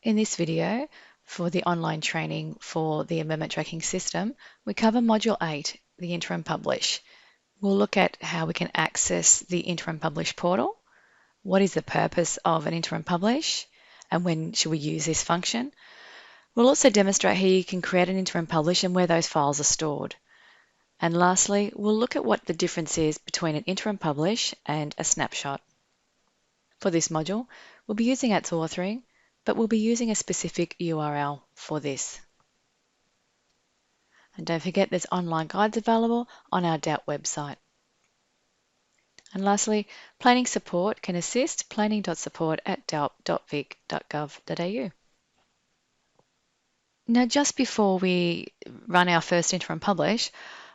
In this video, for the online training for the amendment tracking system, we cover Module 8, the Interim Publish. We'll look at how we can access the Interim Publish portal, what is the purpose of an Interim Publish, and when should we use this function. We'll also demonstrate how you can create an Interim Publish and where those files are stored. And lastly, we'll look at what the difference is between an Interim Publish and a snapshot. For this module, we'll be using its authoring, but we'll be using a specific URL for this. And don't forget there's online guides available on our DOUBT website. And lastly, planning support can assist planning.support@doubt.vic.gov.au. Now, just before we run our first interim publish,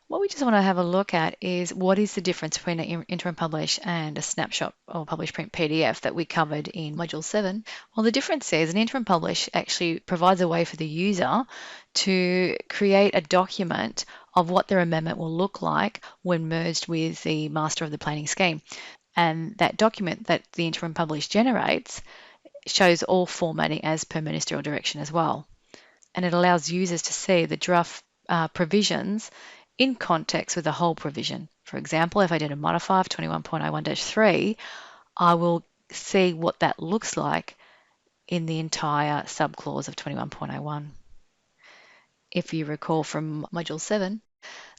what we just want to have a look at is what is the difference between an interim publish and a snapshot or publish print PDF that we covered in Module 7. Well, the difference is an interim publish actually provides a way for the user to create a document of what their amendment will look like when merged with the master of the planning scheme. And that document that the interim publish generates shows all formatting as per ministerial direction as well. And it allows users to see the draft provisions in context with the whole provision. For example, if I did a modifier of 21.01-3, I will see what that looks like in the entire subclause of 21.01. If you recall from Module 7,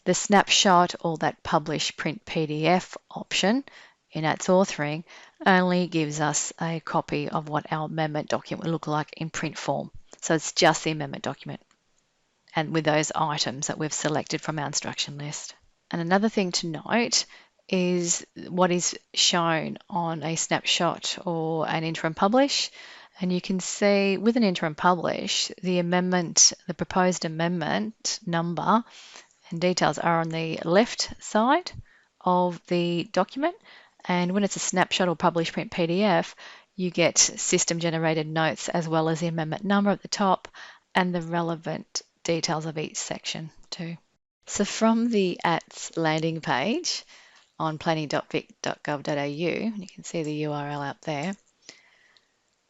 the snapshot or that publish print PDF option in its authoring only gives us a copy of what our amendment document will look like in print form. So it's just the amendment document and with those items that we've selected from our instruction list. And another thing to note is what is shown on a snapshot or an interim publish. And you can see with an interim publish, the amendment, the proposed amendment number and details are on the left side of the document. And when it's a snapshot or publish print PDF, you get system generated notes as well as the amendment number at the top and the relevant details of each section too. So from the ATS landing page on planning.vic.gov.au, you can see the URL up there,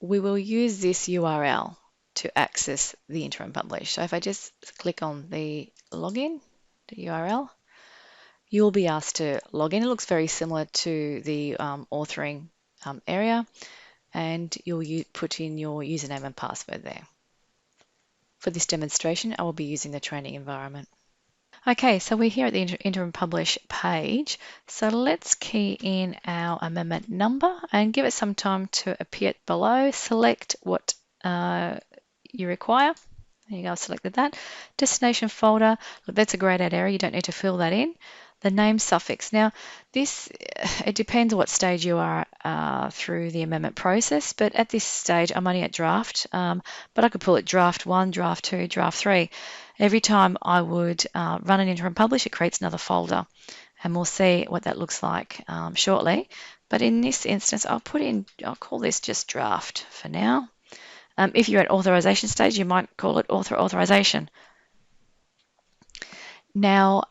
we will use this URL to access the interim publish. So if I just click on the login, the URL, you will be asked to log in. It looks very similar to the authoring area, and you'll put in your username and password there. For this demonstration, I will be using the training environment. Okay, so we're here at the Interim Publish page. So let's key in our amendment number and give it some time to appear below. Select what you require. There you go, I've selected that. Destination folder, look, that's a grayed out area. You don't need to fill that in. The name suffix. Now, this, it depends what stage you are through the amendment process, but at this stage, I'm only at draft, but I could pull it draft 1, draft 2, draft 3. Every time I would run an interim publish, it creates another folder, and we'll see what that looks like shortly. But in this instance, I'll call this just draft for now. If you're at authorization stage, you might call it authorization. Now,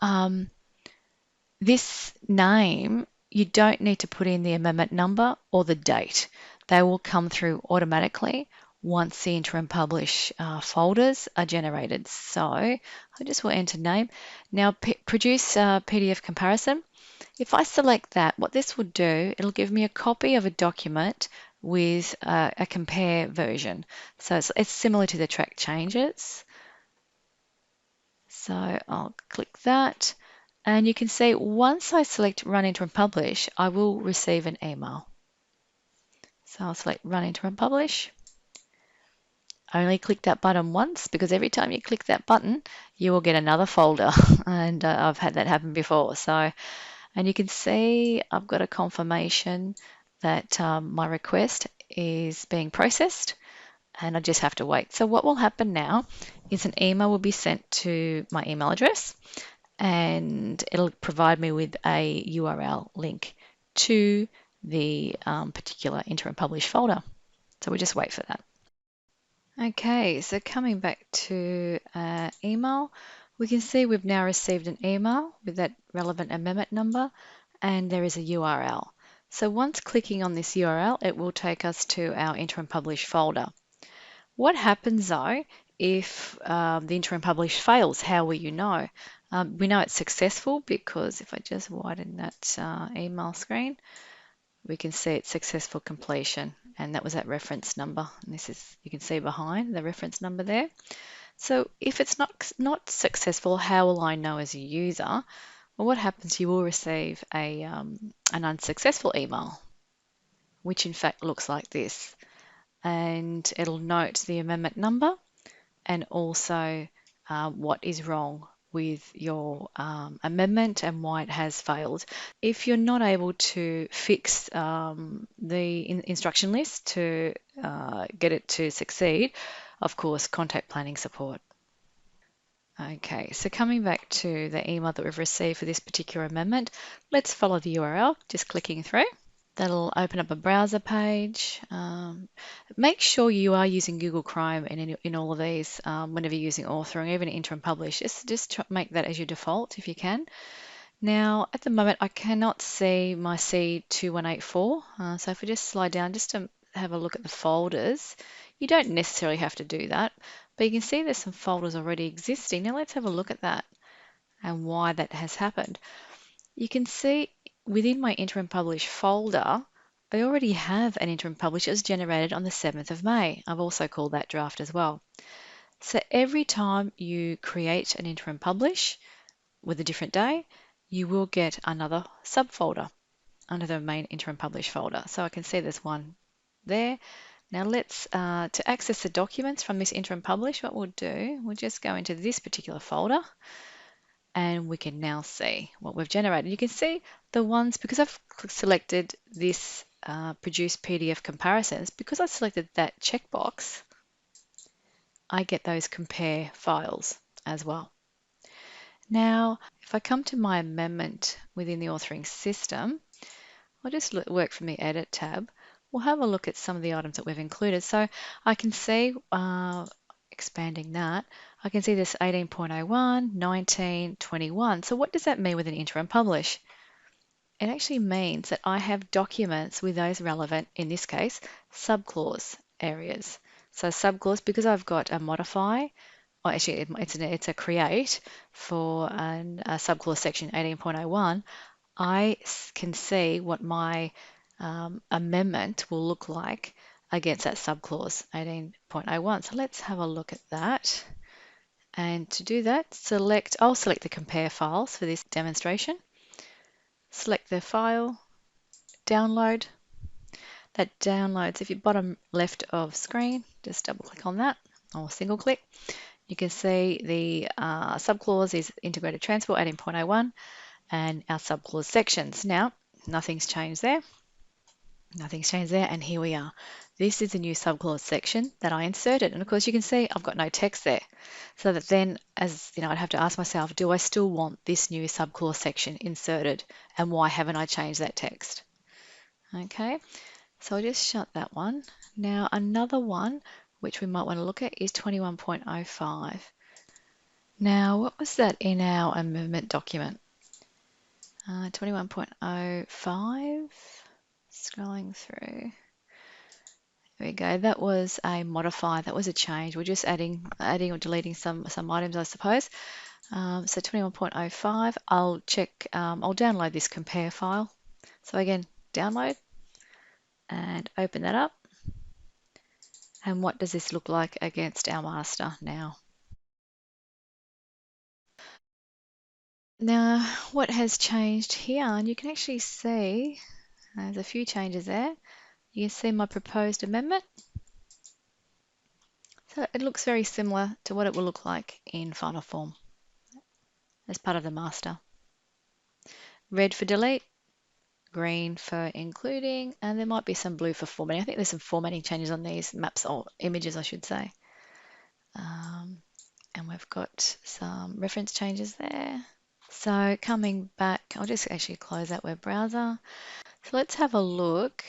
this name, you don't need to put in the amendment number or the date. They will come through automatically once the interim publish folders are generated. So I just will enter name. Now produce PDF comparison. If I select that, what this will do, it'll give me a copy of a document with a compare version. So it's similar to the track changes. So I'll click that. And you can see once I select Run Interim Publish, I will receive an email. So I'll select Run Interim Publish. Only click that button once because every time you click that button, you will get another folder. And I've had that happen before. So, and you can see I've got a confirmation that my request is being processed and I just have to wait. So what will happen now is an email will be sent to my email address, and it'll provide me with a URL link to the particular interim publish folder. So we'll just wait for that. Okay, so coming back to email, we can see we've now received an email with that relevant amendment number, and there is a URL. So once clicking on this URL, it will take us to our interim publish folder. What happens though if the interim publish fails? How will you know? We know it's successful because if I just widen that email screen, we can see it's successful completion, and that was that reference number. And this is, you can see behind the reference number there. So if it's not successful, how will I know as a user? Well, what happens? You will receive an unsuccessful email, which in fact looks like this, and it'll note the amendment number and also what is wrong with your amendment and why it has failed. If you're not able to fix the instruction list to get it to succeed, of course, contact planning support. Okay, so coming back to the email that we've received for this particular amendment, let's follow the URL, just clicking through. That'll open up a browser page. Make sure you are using Google Chrome in all of these whenever you're using authoring, even interim publish. Just make that as your default if you can. Now, at the moment, I cannot see my C2184. So if we just slide down just to have a look at the folders, you don't necessarily have to do that, but you can see there's some folders already existing. Now let's have a look at that and why that has happened. You can see within my interim publish folder, I already have an interim publish that was generated on the 7th of May. I've also called that draft as well. So every time you create an interim publish with a different day, you will get another subfolder under the main interim publish folder. So I can see there's one there. Now let's, to access the documents from this interim publish, what we'll do, we'll just go into this particular folder and we can now see what we've generated. You can see the ones, because I've selected this produce PDF comparisons, because I selected that checkbox, I get those compare files as well. Now, if I come to my amendment within the authoring system, I'll just work from the Edit tab. We'll have a look at some of the items that we've included. So I can see, expanding that, I can see this 18.01, 19, 21. So what does that mean with an interim publish? It actually means that I have documents with those relevant, in this case, subclause areas. So subclause, because I've got a modify, or actually it's a create for a subclause section 18.01, I can see what my amendment will look like against that subclause 18.01. So let's have a look at that. And to do that, I'll select the compare files for this demonstration. Select the file, download. That downloads, if you bottom left of screen, just double click on that or single click. You can see the subclause is integrated transport 18.01 and our subclause sections. Now, nothing's changed there. Nothing's changed there, and here we are. This is a new subclause section that I inserted, and of course you can see I've got no text there. So that then, as you know, I'd have to ask myself, do I still want this new subclause section inserted, and why haven't I changed that text? Okay, so I'll just shut that one. Now another one which we might want to look at is 21.05. Now what was that in our amendment document? 21.05. Scrolling through. There we go. That was a modify. That was a change. We're just adding or deleting some items, I suppose. So 21.05. I'll check. I'll download this compare file. So again, download and open that up. And what does this look like against our master now? Now, what has changed here? And you can actually see there's a few changes there. You can see my proposed amendment. So it looks very similar to what it will look like in final form as part of the master. Red for delete, green for including, and there might be some blue for formatting. I think there's some formatting changes on these maps, or images I should say. And we've got some reference changes there. So coming back, I'll just actually close that web browser. So let's have a look.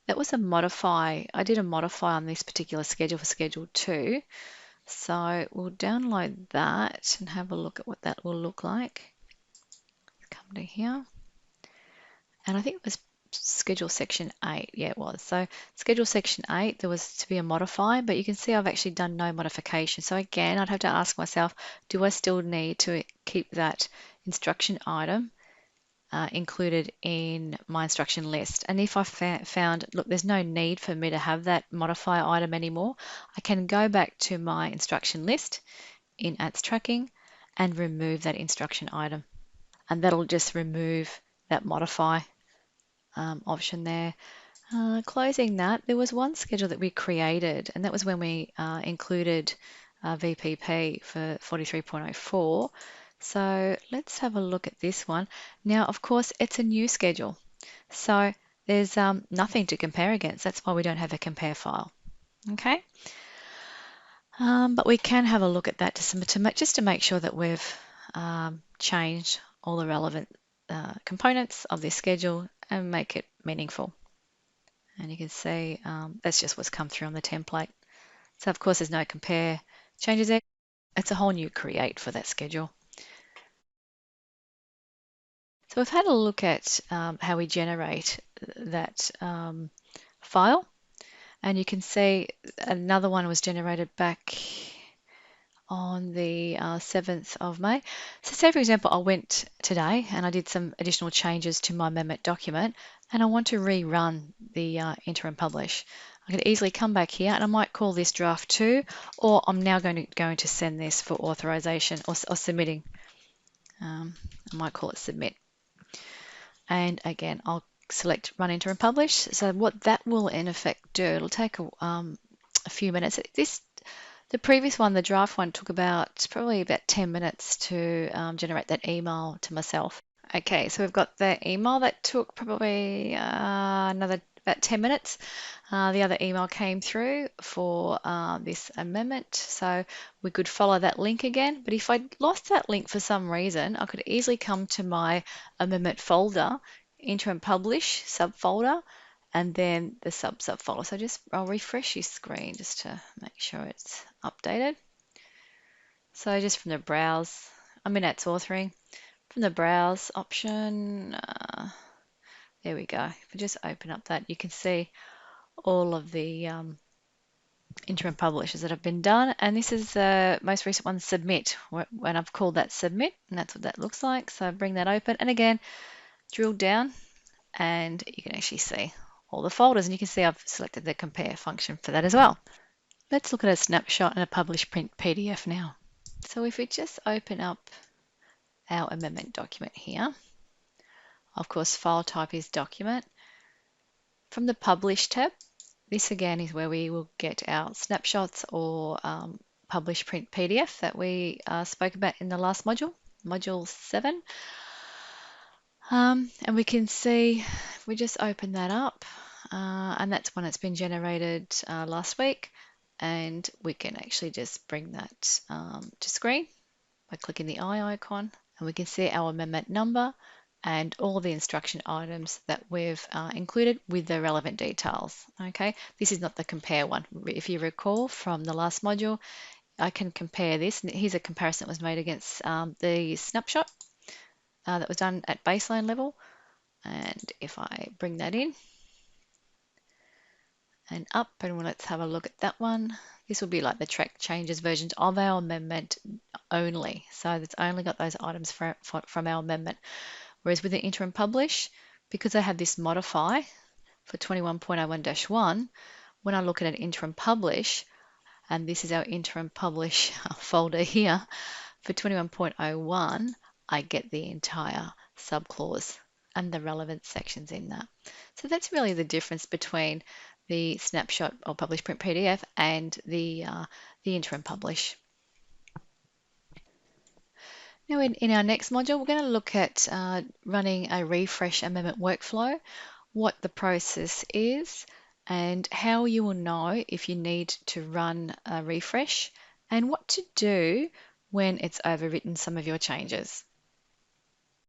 That was a modify. I did a modify on this particular schedule for schedule 2. So we'll download that and have a look at what that will look like. Come to here. And I think it was schedule section 8. Yeah, it was. So schedule section 8, there was to be a modify, but you can see I've actually done no modification. So again, I'd have to ask myself, do I still need to keep that instruction item included in my instruction list? And if I found, look, there's no need for me to have that modify item anymore, I can go back to my instruction list in ATS tracking and remove that instruction item. And that'll just remove that modify option there. Closing that, there was one schedule that we created, and that was when we included VPP for 43.04. So let's have a look at this one. Now, of course, it's a new schedule, so there's nothing to compare against. That's why we don't have a compare file. Okay, but we can have a look at that just to make sure that we've changed all the relevant components of this schedule and make it meaningful. And you can see that's just what's come through on the template. So of course there's no compare changes there. It's a whole new create for that schedule. So we've had a look at how we generate that file, and you can see another one was generated back on the 7th of May. So say for example I went today and I did some additional changes to my amendment document and I want to rerun the interim publish. I could easily come back here and I might call this draft 2, or I'm now going to send this for authorization or submitting. I might call it submit. And again, I'll select run interim publish. So what that will in effect do, it'll take a few minutes. The previous one, the draft one, took probably about 10 minutes to generate that email to myself. Okay, so we've got the email that took probably another about 10 minutes. The other email came through for this amendment, so we could follow that link again. But if I lost that link for some reason, I could easily come to my amendment folder, interim publish subfolder, and then the subfolder. So I'll refresh your screen just to make sure it's updated. So just from the browse, I'm in ATS authoring. From the browse option, there we go. If we just open up that, you can see all of the interim publishes that have been done. And this is the most recent one, submit, when I've called that submit, and that's what that looks like. So bring that open. And again, drill down and you can actually see all the folders, and you can see I've selected the compare function for that as well. Let's look at a snapshot and a publish print PDF now. So if we just open up our amendment document here, of course file type is document. From the publish tab, this again is where we will get our snapshots or publish print PDF that we spoke about in the last module, module 7. And we can see, if we just open that up, and that's one that's been generated last week, and we can actually just bring that to screen by clicking the eye icon, and we can see our amendment number and all the instruction items that we've included with the relevant details. Okay, this is not the compare one. If you recall from the last module, I can compare this. Here's a comparison that was made against the snapshot that was done at baseline level. And if I bring that in and up, and let's have a look at that one. This will be like the track changes versions of our amendment only. So it's only got those items from our amendment. Whereas with the interim publish, because I have this modify for 21.01-1, when I look at an interim publish, and this is our interim publish folder here, for 21.01, I get the entire subclause and the relevant sections in that. So that's really the difference between the snapshot or publish print PDF and the interim publish. Now in our next module, we're going to look at running a refresh amendment workflow, what the process is, and how you will know if you need to run a refresh, and what to do when it's overwritten some of your changes.